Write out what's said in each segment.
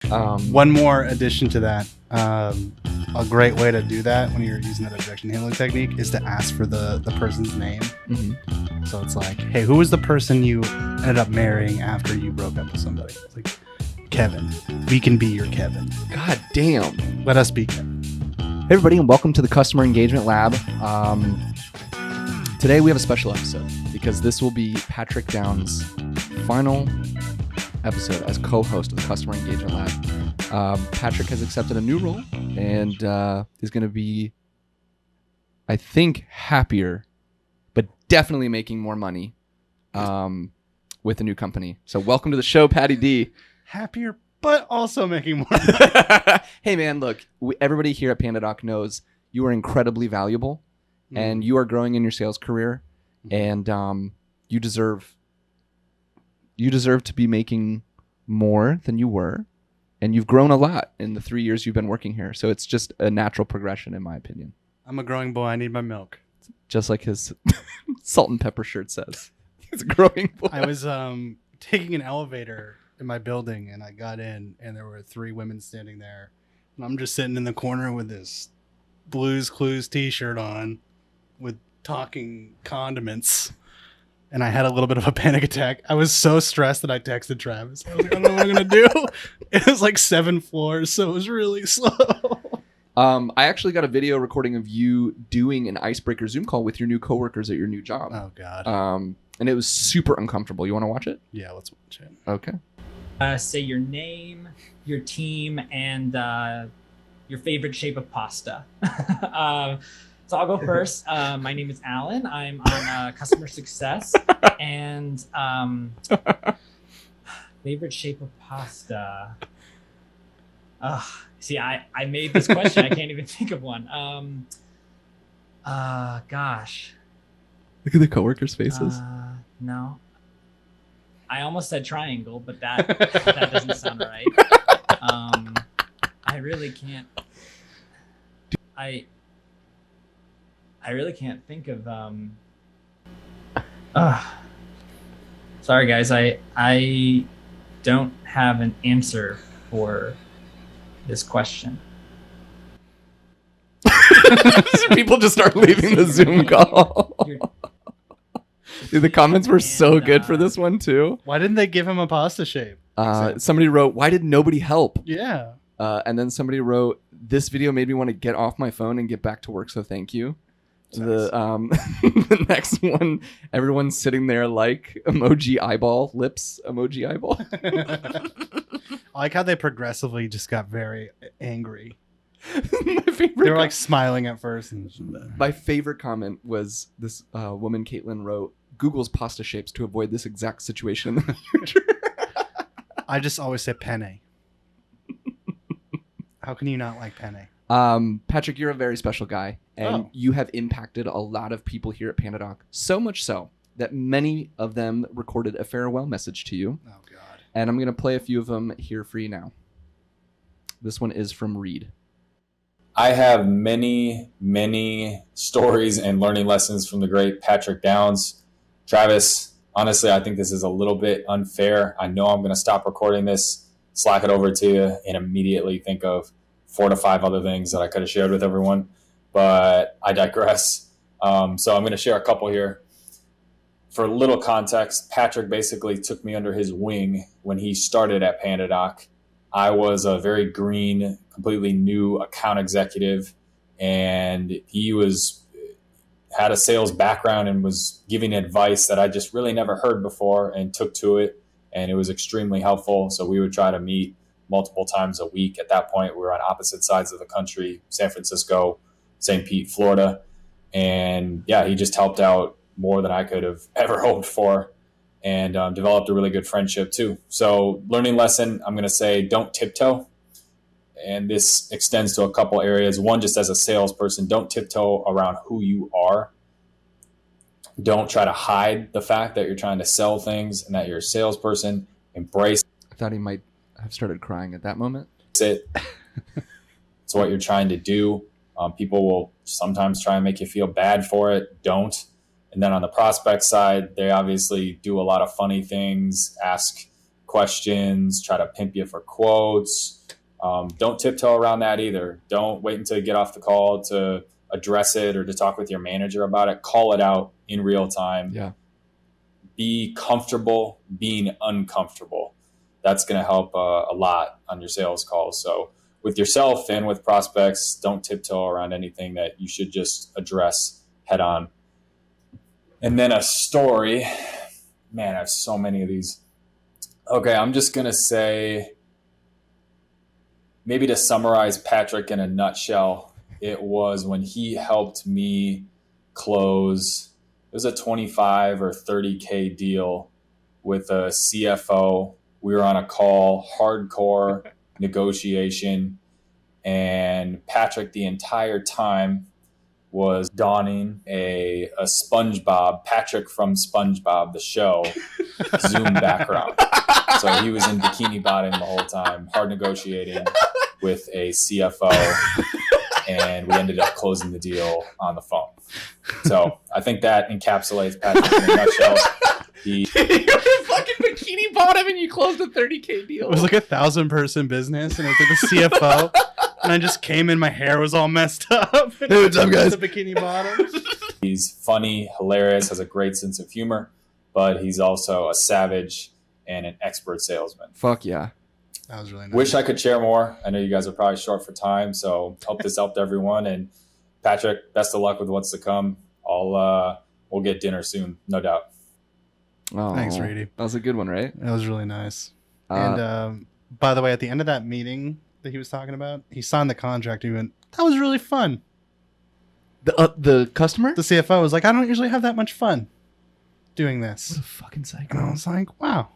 One more addition to that. A great way to do that when you're using that objection handling technique is to ask for the person's name. Mm-hmm. So it's like, hey, who was the person you ended up marrying after you broke up with somebody? It's like, Kevin. We can be your Kevin. God damn. Let us be Kevin. Hey everybody, and welcome to the Customer Engagement Lab. Today we have a special episode because this will be Patrick Down's final episode as co-host of the Customer Engagement Lab. Patrick has accepted a new role and is going to be, I think, happier, but definitely making more money with a new company. So welcome to the show, Patty D. Happier, but also making more money. Hey man, look, everybody here at PandaDoc knows you are incredibly valuable and you are growing in your sales career, and you deserve to be making more than you were, and you've grown a lot in the 3 years you've been working here. So it's just a natural progression, in my opinion. I'm a growing boy. I need my milk. Just like his salt and pepper shirt says. He's a growing boy. I was taking an elevator in my building, and I got in, and there were 3 women standing there, and I'm just sitting in the corner with this Blues Clues t-shirt on with talking condiments, and I had a little bit of a panic attack. I was so stressed that I texted Travis. I was like, I don't know what I'm gonna do. It was like 7 floors, so it was really slow. I actually got a video recording of you doing an icebreaker Zoom call with your new coworkers at your new job. Oh God. And it was super uncomfortable. You want to watch it? Yeah, let's watch it. Okay. Say your name, your team, and your favorite shape of pasta. So I'll go first. My name is Alan. I'm on customer success, and favorite shape of pasta. See, I made this question. I can't even think of one. Gosh. Look at the coworkers' faces. No. I almost said triangle, but that doesn't sound right. I really can't. I really can't think of. Sorry, guys. I don't have an answer for this question. People just start leaving the Zoom call. Dude, the comments were so good for this one too. Why didn't they give him a pasta shape? Somebody wrote, "Why did nobody help?" Yeah. And then somebody wrote, "This video made me want to get off my phone and get back to work, so thank you." Nice. The next one, everyone's sitting there like emoji eyeball, lips emoji eyeball. I like how they progressively just got very angry. My favorite. They were like smiling at first. My favorite comment was this woman, Caitlin, wrote, "Google's pasta shapes to avoid this exact situation in the future." I just always say penne. How can you not like penne? Patrick, you're a very special guy, and you have impacted a lot of people here at PandaDoc, so much so that many of them recorded a farewell message to you. Oh, God. And I'm going to play a few of them here for you now. This one is from Reed. I have many, many stories and learning lessons from the great Patrick Downs. Travis, honestly, I think this is a little bit unfair. I know I'm going to stop recording this, slack it over to you, and immediately think of 4 to 5 other things that I could have shared with everyone, but I digress. So I'm going to share a couple here. For a little context, Patrick basically took me under his wing when he started at PandaDoc. I was a very green, completely new account executive, and he had a sales background and was giving advice that I just really never heard before and took to it, and it was extremely helpful. So we would try to meet multiple times a week. At that point, we were on opposite sides of the country, San Francisco, St. Pete, Florida. And yeah, he just helped out more than I could have ever hoped for, and developed a really good friendship too. So learning lesson, I'm going to say don't tiptoe. And this extends to a couple areas. One, just as a salesperson, don't tiptoe around who you are. Don't try to hide the fact that you're trying to sell things and that you're a salesperson. Embrace. I thought he might have started crying at that moment. It's what you're trying to do. People will sometimes try and make you feel bad for it. Don't. And then on the prospect side, they obviously do a lot of funny things, ask questions, try to pimp you for quotes. Don't tiptoe around that either. Don't wait until you get off the call to address it or to talk with your manager about it. Call it out in real time. Yeah. Be comfortable being uncomfortable. That's going to help a lot on your sales calls. So with yourself and with prospects, don't tiptoe around anything that you should just address head on. And then a story. Man, I have so many of these. Okay, I'm just going to say, maybe to summarize Patrick in a nutshell, it was when he helped me close, it was a 25 or 30K deal with a CFO. We were on a call, hardcore negotiation, and Patrick the entire time was donning a SpongeBob, Patrick from SpongeBob, the show, Zoom background. So he was in bikini bottom the whole time, hard negotiating with a CFO, and we ended up closing the deal on the phone. So I think that encapsulates Patrick in a nutshell. You were in fucking bikini bottom and you closed a 30K deal. It was like a 1,000-person business, and it was like the CFO. And I just came in, my hair was all messed up. Hey, what's up, guys? The bikini bottom. He's funny, hilarious, has a great sense of humor, but he's also a savage and an expert salesman. Fuck yeah. That was really nice. Wish I could share more. I know you guys are probably short for time, so hope this helped everyone. And Patrick, best of luck with what's to come. We'll get dinner soon, no doubt. Oh, Thanks, Reedy. That was a good one, right? That was really nice. And by the way, at the end of that meeting that he was talking about, he signed the contract. He went, "That was really fun." The customer? The CFO was like, "I don't usually have that much fun doing this." What a fucking psycho. And I was like, "Wow."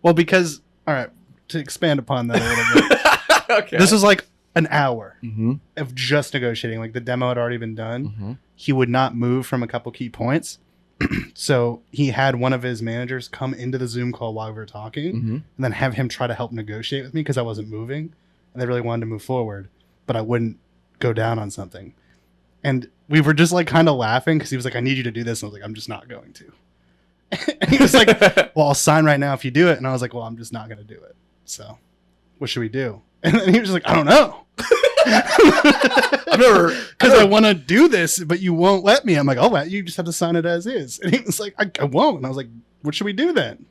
Well, because, all right, to expand upon that a little bit, Okay. this was like an hour Mm-hmm. of just negotiating. Like the demo had already been done. Mm-hmm. He would not move from a couple key points. So he had one of his managers come into the Zoom call while we were talking, Mm-hmm. and then have him try to help negotiate with me because I wasn't moving, and they really wanted to move forward, but I wouldn't go down on something. And we were just like kind of laughing because he was like, "I need you to do this." And I was like, "I'm just not going to." And he was like, "Well, I'll sign right now if you do it." And I was like, "Well, I'm just not going to do it. So what should we do?" And then he was just like, "I don't know." I've never, Because I want to do this, but you won't let me. I'm like, "Oh, well, you just have to sign it as is." And he was like, I won't. And I was like, "What should we do then?"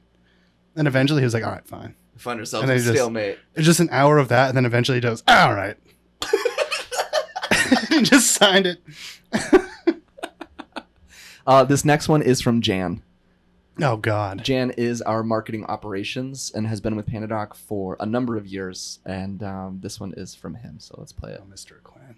And eventually he was like, "All right, fine." find ourselves And in they a just- stalemate. It's just an hour of that. And then eventually he goes, "All right." He just signed it. This next one is from Jan. Oh, God. Jan is our marketing operations and has been with PandaDoc for a number of years. And this one is from him. So let's play it. Oh, Mr. Quinn.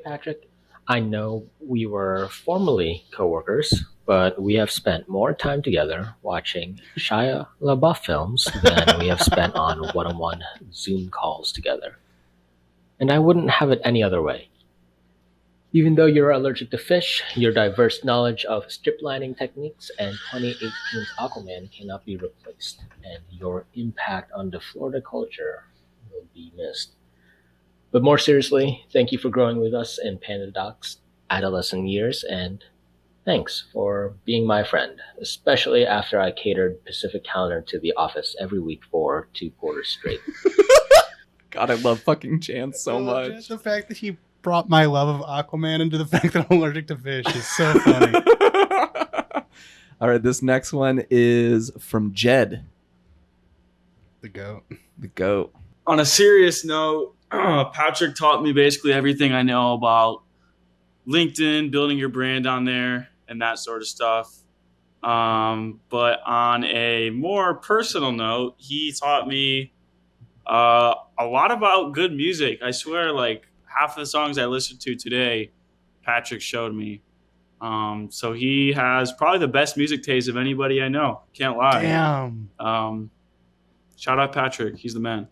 Patrick, I know we were formerly coworkers, but we have spent more time together watching Shia LaBeouf films than we have spent on one-on-one Zoom calls together. And I wouldn't have it any other way. Even though you're allergic to fish, your diverse knowledge of strip lining techniques and 2018's Aquaman cannot be replaced, and your impact on the Florida culture will be missed. But more seriously, thank you for growing with us in PandaDoc's adolescent years, and thanks for being my friend, especially after I catered Pacific Calendar to the office every week for 2 quarters straight. God, I love fucking Jan so much. The fact that he brought my love of Aquaman into the fact that I'm allergic to fish is so funny. All right, this next one is from Jed, The goat. the goat. On a serious note, Patrick taught me basically everything I know about LinkedIn, building your brand on there, and that sort of stuff. But on a more personal note, he taught me a lot about good music. I swear, like half of the songs I listened to today, Patrick showed me. So he has probably the best music taste of anybody I know. Can't lie. Damn. Shout out Patrick. He's the man.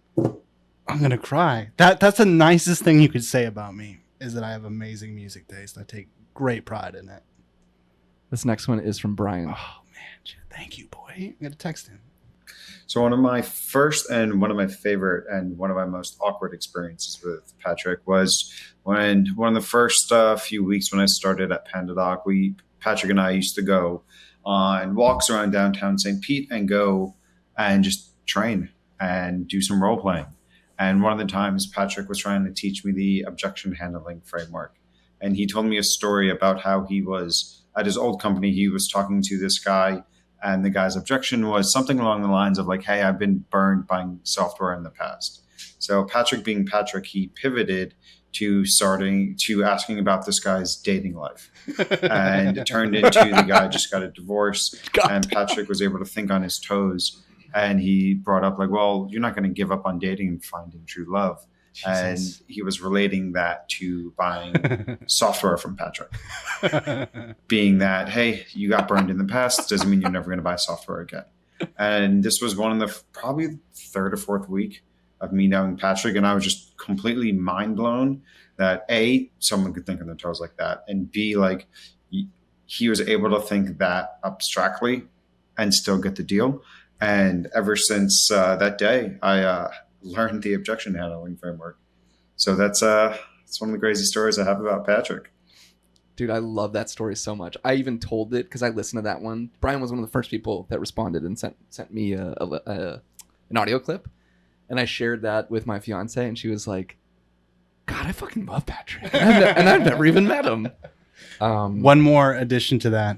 I'm going to cry. That's the nicest thing you could say about me, is that I have amazing music taste. I take great pride in it. This next one is from Brian. Oh, man. Thank you, boy. I'm going to text him. So one of my first and one of my favorite and one of my most awkward experiences with Patrick was when one of the first few weeks when I started at PandaDoc, Patrick and I used to go on walks around downtown St. Pete and go and just train and do some role playing. And one of the times Patrick was trying to teach me the objection handling framework. And he told me a story about how he was at his old company. He was talking to this guy, and the guy's objection was something along the lines of like, hey, I've been burned buying software in the past. So Patrick being Patrick, he pivoted to asking about this guy's dating life. And it turned into the guy just got a divorce. And Patrick was able to think on his toes. And he brought up like, well, you're not going to give up on dating and finding true love. Jesus. And he was relating that to buying software from Patrick. Being that, hey, you got burned in the past doesn't mean you're never going to buy software again. And this was one of the probably third or fourth week of me knowing Patrick. And I was just completely mind blown that A, someone could think on their toes like that. And B, like he was able to think that abstractly and still get the deal. And ever since that day, I learned the objection handling framework. So that's one of the crazy stories I have about Patrick. Dude, I love that story so much. I even told it because I listened to that one. Brian was one of the first people that responded and sent me an audio clip. And I shared that with my fiance, and she was like, God, I fucking love Patrick. And I've never even met him. One more addition to that.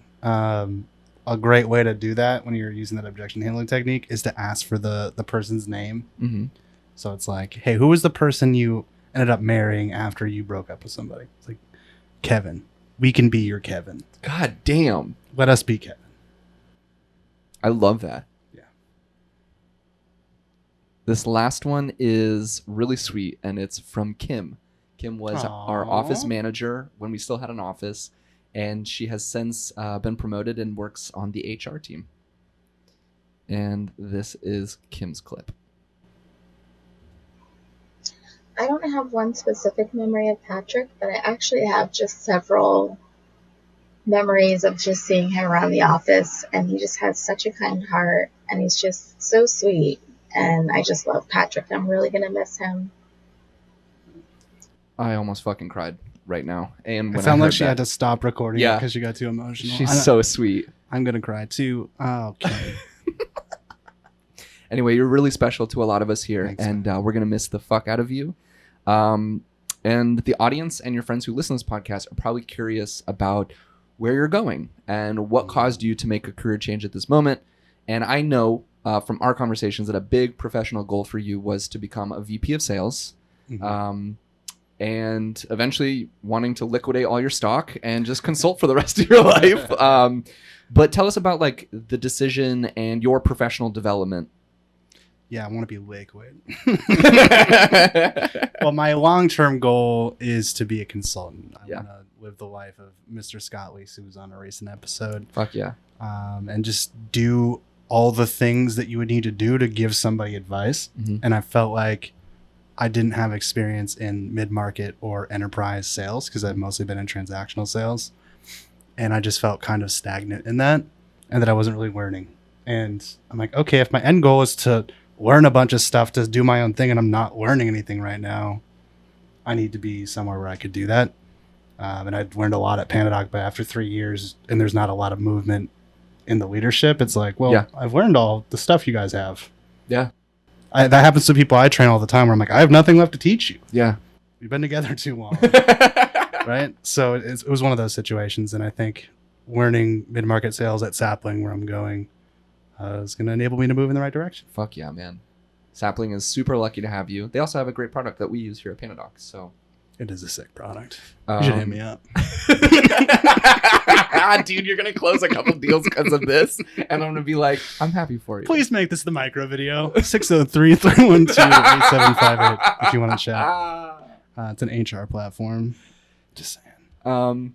A great way to do that when you're using that objection handling technique is to ask for the person's name. Mm-hmm. So it's like, hey, who was the person you ended up marrying after you broke up with somebody? It's like, Kevin. We can be your Kevin. God damn. Let us be Kevin. I love that. Yeah. This last one is really sweet, and it's from Kim. Kim was our office manager when we still had an office. And she has since been promoted and works on the HR team. And this is Kim's clip. I don't have one specific memory of Patrick, but I actually have just several memories of just seeing him around the office. And he just has such a kind heart. And he's just so sweet. And I just love Patrick. I'm really going to miss him. I almost fucking cried right now. And it sounded like she had to stop recording because she got too emotional. She's so sweet. I'm gonna cry too. Oh, okay. Anyway, you're really special to a lot of us here. Thanks, and we're gonna miss the fuck out of you. And the audience and your friends who listen to this podcast are probably curious about where you're going and what caused you to make a career change at this moment. And I know from our conversations that a big professional goal for you was to become a VP of sales. Mm-hmm. And eventually wanting to liquidate all your stock and just consult for the rest of your life. But tell us about like the decision and your professional development. Yeah, I want to be liquid. Well, my long-term goal is to be a consultant. I want to live the life of Mr. Scott Leese, who was on a recent episode. Fuck yeah. And just do all the things that you would need to do to give somebody advice. Mm-hmm. And I felt like I didn't have experience in mid-market or enterprise sales because I've mostly been in transactional sales. And I just felt kind of stagnant in that and that I wasn't really learning. And I'm like, okay, if my end goal is to learn a bunch of stuff to do my own thing and I'm not learning anything right now, I need to be somewhere where I could do that. And I'd learned a lot at PandaDoc, but after 3 years and there's not a lot of movement in the leadership, it's like, well, I've learned all the stuff you guys have. Yeah. That happens to people I train all the time where I'm like, I have nothing left to teach you. Yeah. We've been together too long. Right? So it was one of those situations. And I think learning mid-market sales at Sapling, where I'm going, is going to enable me to move in the right direction. Fuck yeah, man. Sapling is super lucky to have you. They also have a great product that we use here at PandaDoc. So it is a sick product. You should hit me up. Dude, you're going to close a couple deals because of this. And I'm going to be like, I'm happy for you. Please make this the micro video. 603-312-8758 if you want to chat. It's an HR platform. Just saying.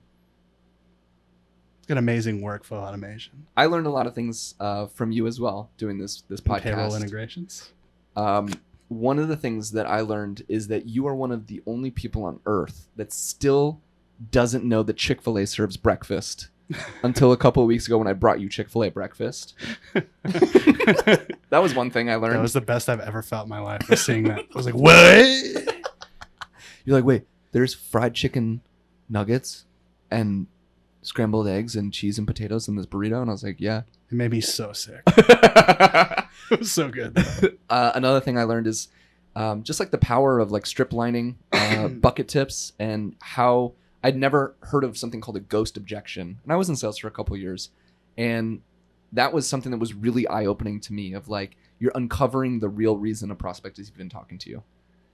It's got amazing workflow automation. I learned a lot of things from you as well doing this podcast. Payroll integrations. One of the things that I learned is that you are one of the only people on earth that still doesn't know that Chick-fil-A serves breakfast until a couple of weeks ago when I brought you Chick-fil-A breakfast. That was one thing I learned. That was the best I've ever felt in my life, was seeing that. I was like, what? You're like, wait, there's fried chicken nuggets and scrambled eggs and cheese and potatoes in this burrito? And I was like, yeah. It made me so sick. It was so good. Another thing I learned is just like the power of like strip lining, bucket tips, and how I'd never heard of something called a ghost objection. And I was in sales for a couple of years. And that was something that was really eye-opening to me, of like, you're uncovering the real reason a prospect is even talking to you.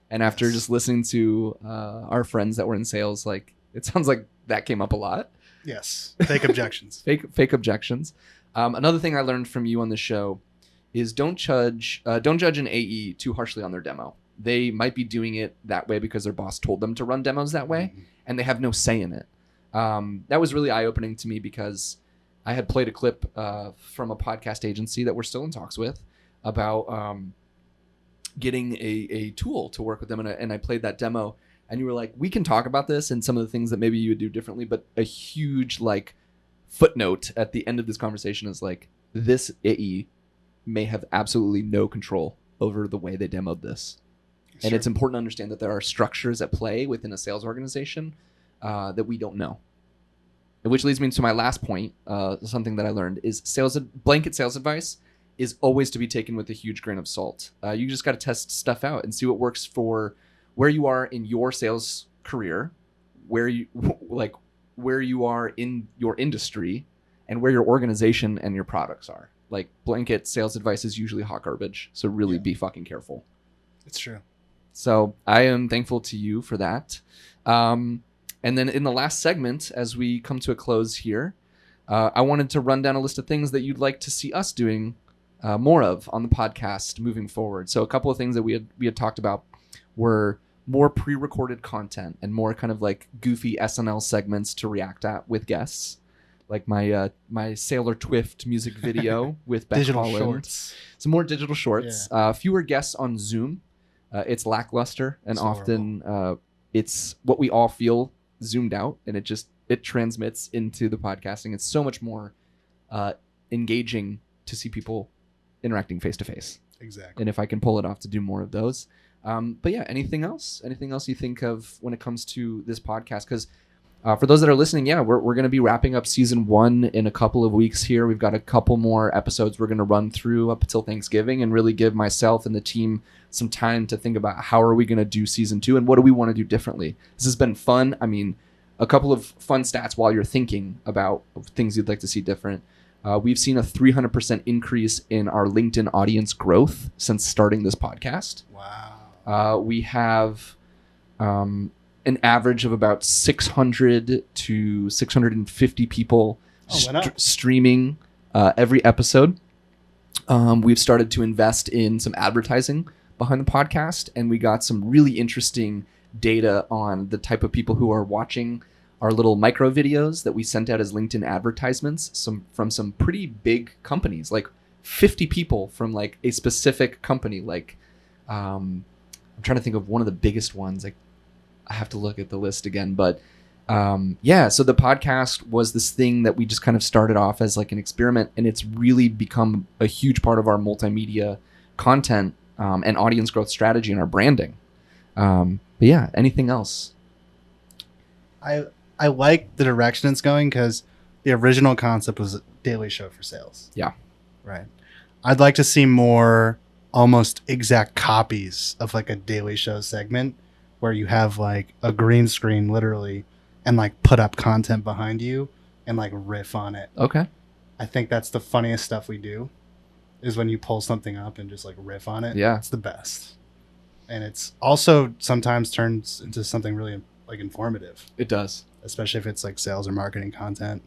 And after just listening to our friends that were in sales, like, it sounds like that came up a lot. Yes. Fake objections. Fake objections. Another thing I learned from you on the show is don't judge an AE too harshly on their demo. They might be doing it that way because their boss told them to run demos that way, and they have no say in it. That was really eye-opening to me because I had played a clip from a podcast agency that we're still in talks with about getting a tool to work with them, and I played that demo, and you were like, we can talk about this and some of the things that maybe you would do differently, but a huge like footnote at the end of this conversation is like, this AE may have absolutely no control over the way they demoed this. And it's important to understand that there are structures at play within a sales organization that we don't know. Which leads me to my last point, something that I learned is blanket sales advice is always to be taken with a huge grain of salt. You just got to test stuff out and see what works for where you are in your sales career, where you are in your industry, and where your organization and your products are. Like, blanket sales advice is usually hot garbage, so really be fucking careful. It's true. So I am thankful to you for that. And then in the last segment, as we come to a close here, I wanted to run down a list of things that you'd like to see us doing more of on the podcast moving forward. So a couple of things that we had talked about were more pre-recorded content and more kind of like goofy SNL segments to react at with guests. Like my Sailor Twift music video with Beth Digital Holland. shorts. Some more digital shorts. Fewer guests on Zoom. It's lackluster, and often it's what we all feel zoomed out, and it transmits into the podcasting. It's so much more engaging to see people interacting face to face. Exactly. And if I can pull it off, to do more of those. But yeah, anything else you think of when it comes to this podcast? Because for those that are listening, we're going to be wrapping up season 1 in a couple of weeks here. We've got a couple more episodes we're going to run through up until Thanksgiving and really give myself and the team some time to think about how are we going to do season 2 and what do we want to do differently. This has been fun. I mean, a couple of fun stats while you're thinking about things you'd like to see different. We've seen a 300% increase in our LinkedIn audience growth since starting this podcast. Wow. We have an average of about 600 to 650 people streaming every episode. We've started to invest in some advertising behind the podcast, and we got some really interesting data on the type of people who are watching our little micro videos that we sent out as LinkedIn advertisements from some pretty big companies, like 50 people from like a specific company. Like, I'm trying to think of one of the biggest ones. Like, I have to look at the list again, but so the podcast was this thing that we just kind of started off as like an experiment, and it's really become a huge part of our multimedia content and audience growth strategy and our branding. But yeah, anything else? I like the direction it's going because the original concept was a daily show for sales. Yeah. Right. I'd like to see more almost exact copies of like a daily show segment where you have like a green screen literally and like put up content behind you and like riff on it. Okay. I think that's the funniest stuff we do is when you pull something up and just like riff on it. Yeah. It's the best. And it's also sometimes turns into something really like informative. It does. Especially if it's like sales or marketing content.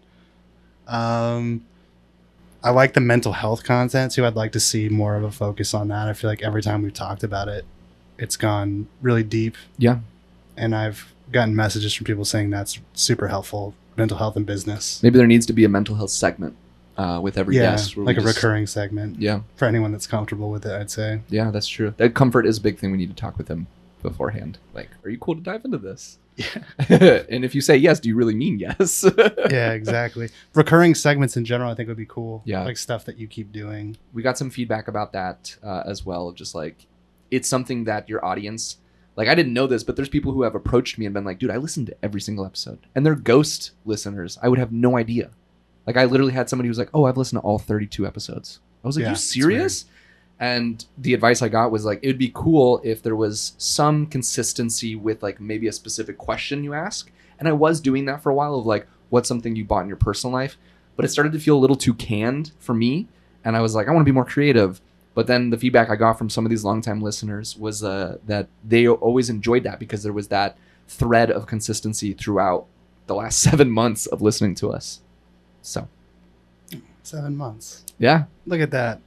I like the mental health content too. I'd like to see more of a focus on that. I feel like every time we've talked about it, it's gone really deep. Yeah. And I've gotten messages from people saying that's super helpful. Mental health and business. Maybe there needs to be a mental health segment with every guest. Like a recurring segment. Yeah. For anyone that's comfortable with it, I'd say. Yeah, that's true. That comfort is a big thing. We need to talk with them beforehand. Like, are you cool to dive into this? Yeah. And if you say yes, do you really mean yes? Yeah, exactly. Recurring segments in general, I think would be cool. Yeah. Like stuff that you keep doing. We got some feedback about that as well. Just like, it's something that your audience, Like, I didn't know this, but there's people who have approached me and been like, dude, I listened to every single episode. And they're ghost listeners. I would have no idea. Like, I literally had somebody who was like, oh, I've listened to all 32 episodes. I was like, Yeah, you it's serious? And the advice I got was like, it would be cool if there was some consistency with like maybe a specific question you ask. And I was doing that for a while of like, what's something you bought in your personal life? But it started to feel a little too canned for me. And I was like, I want to be more creative. But then the feedback I got from some of these longtime listeners was that they always enjoyed that because there was that thread of consistency throughout the last 7 months of listening to us. So 7 months. yeah, Look at that.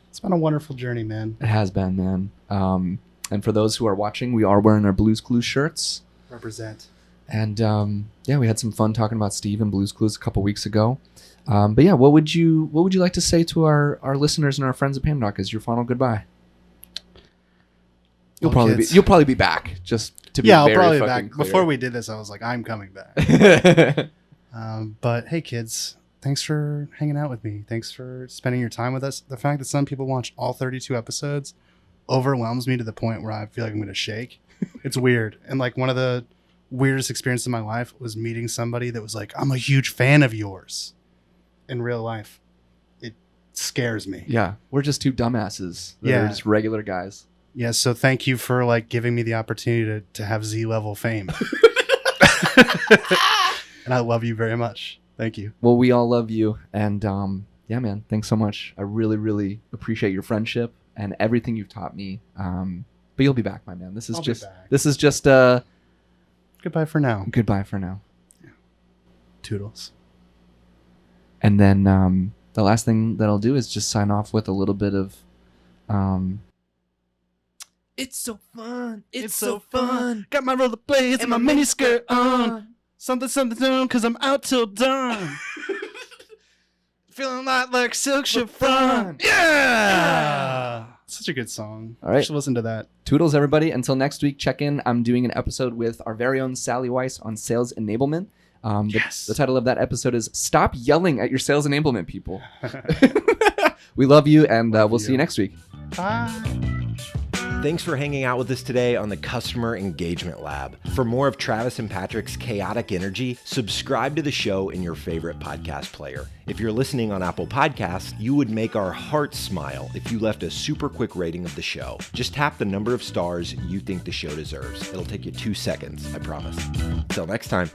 It's been a wonderful journey, man. it has been, man. And for those who are watching, we are wearing our Blues Clues shirts. Represent. And yeah, we had some fun talking about Steve and Blues Clues a couple weeks ago. But yeah, what would you like to say to our listeners and our friends at PandaDoc as your final goodbye? You'll probably be back. Just to be I'll very probably be fucking back. clear. Before we did this, I was like, I'm coming back. But hey, kids, thanks for hanging out with me. Thanks for spending your time with us. The fact that some people watched all 32 episodes overwhelms me to the point where I feel like I'm going to shake. It's weird. And like one of the weirdest experiences of my life was meeting somebody that was like, I'm a huge fan of yours in real life. It scares me. Yeah, we're just two dumbasses. That Yeah. are just regular guys. Yeah. So thank you for like giving me the opportunity to have Z level fame. And I love you very much. Thank you. Well, we all love you, and yeah, man, thanks so much. I really, really appreciate your friendship and everything you've taught me. But you'll be back, my man. This is I'll be just back. goodbye for now. Goodbye for now. Toodles. And then the last thing that I'll do is just sign off with a little bit of it's so fun. It's so fun. Got my rollerblades and my mini skirt on. Something soon, cause I'm out till dawn. Feeling like silk chiffon. Yeah! Such a good song. All right. You should listen to that. Toodles, everybody. Until next week, check in. I'm doing an episode with our very own Sally Weiss on sales enablement. Yes. The title of that episode is Stop Yelling at Your Sales Enablement People. We love you, and we'll see you next week. Bye. Thanks for hanging out with us today on the Customer Engagement Lab. For more of Travis and Patrick's chaotic energy, subscribe to the show in your favorite podcast player. If you're listening on Apple Podcasts, you would make our hearts smile if you left a super quick rating of the show. Just tap the number of stars you think the show deserves. It'll take you 2 seconds, I promise. Till next time.